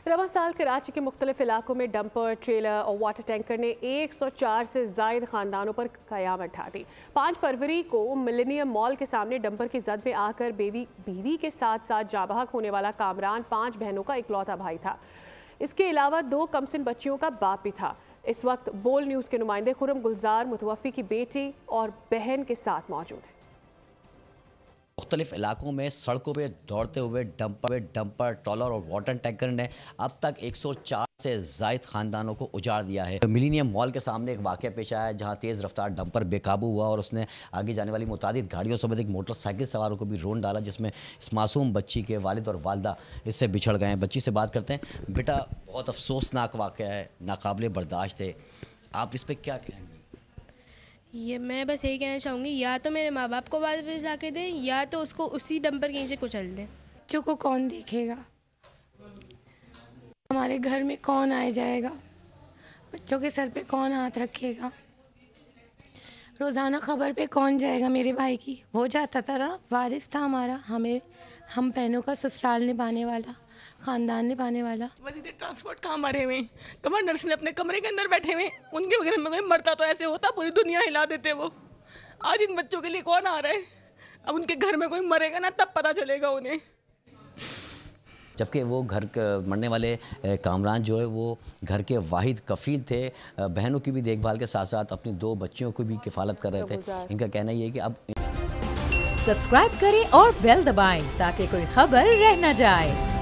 रवां साल कराची के मुख्तलिफ इलाकों में डंपर, ट्रेलर और वाटर टैंकर ने 104 से जायद खानदानों पर कयामत ढा दी। 5 फरवरी को मिलेनियम मॉल के सामने डंपर की जद में आकर बीवी के साथ साथ जाबहक होने वाला कामरान 5 बहनों का इकलौता भाई था। इसके अलावा 2 कमसिन बच्चियों का बाप भी था। इस वक्त बोल न्यूज़ के नुमाइंदे खुरम गुलजार मुतवफ़ी की बेटी और बहन के साथ मौजूद हैं। मुख्तलिफ इलाकों में सड़कों पे दौड़ते हुए डंपर, ट्रॉलर और वाटर टैंकर ने अब तक 104 से जायद खानदानों को उजाड़ दिया है। मिलेनियम मॉल के सामने एक वाक़या पेश आया है जहां तेज़ रफ्तार डंपर बेकाबू हुआ और उसने आगे जाने वाली मुतादिद गाड़ियों समेत एक मोटरसाइकिल सवारों को भी रोन डाला, जिसमें इस मासूम बच्ची के वालिद और वालदा इससे बिछड़ गए हैं। बच्ची से बात करते हैं। बेटा, बहुत अफसोसनाक वाक़या है, नाकाबिले बर्दाश्त है, आप इस पर क्या कहेंगे? ये मैं बस यही कहना चाहूँगी, या तो मेरे माँ बाप को वापस ला के दें या तो उसको उसी डंपर के नीचे कुचल दें। बच्चों को कौन देखेगा? हमारे घर में कौन आए जाएगा? बच्चों के सर पे कौन हाथ रखेगा? रोज़ाना ख़बर पे कौन जाएगा? मेरे भाई की वो जाता था ना, वारिस था हमारा, हम बहनों का ससुराल निभाने वाला, ख़ानदान निभाने वाला। वज़ीर ट्रांसपोर्ट कहाँ मरे हुए? कमांडर सिंह अपने कमरे के अंदर बैठे हुए, उनके वगैरह में कोई मरता तो ऐसे होता पूरी दुनिया हिला देते वो। आज इन बच्चों के लिए कौन आ रहा है? अब उनके घर में कोई मरेगा ना, तब पता चलेगा उन्हें। जबकि वो घर मरने वाले कामरान जो है वो घर के वाहिद कफ़ील थे, बहनों की भी देखभाल के साथ साथ अपनी 2 बच्चियों की भी किफ़ालत कर रहे थे। इनका कहना ये है कि अब सब्सक्राइब करें और बेल दबाएं ताकि कोई खबर रह न जाए।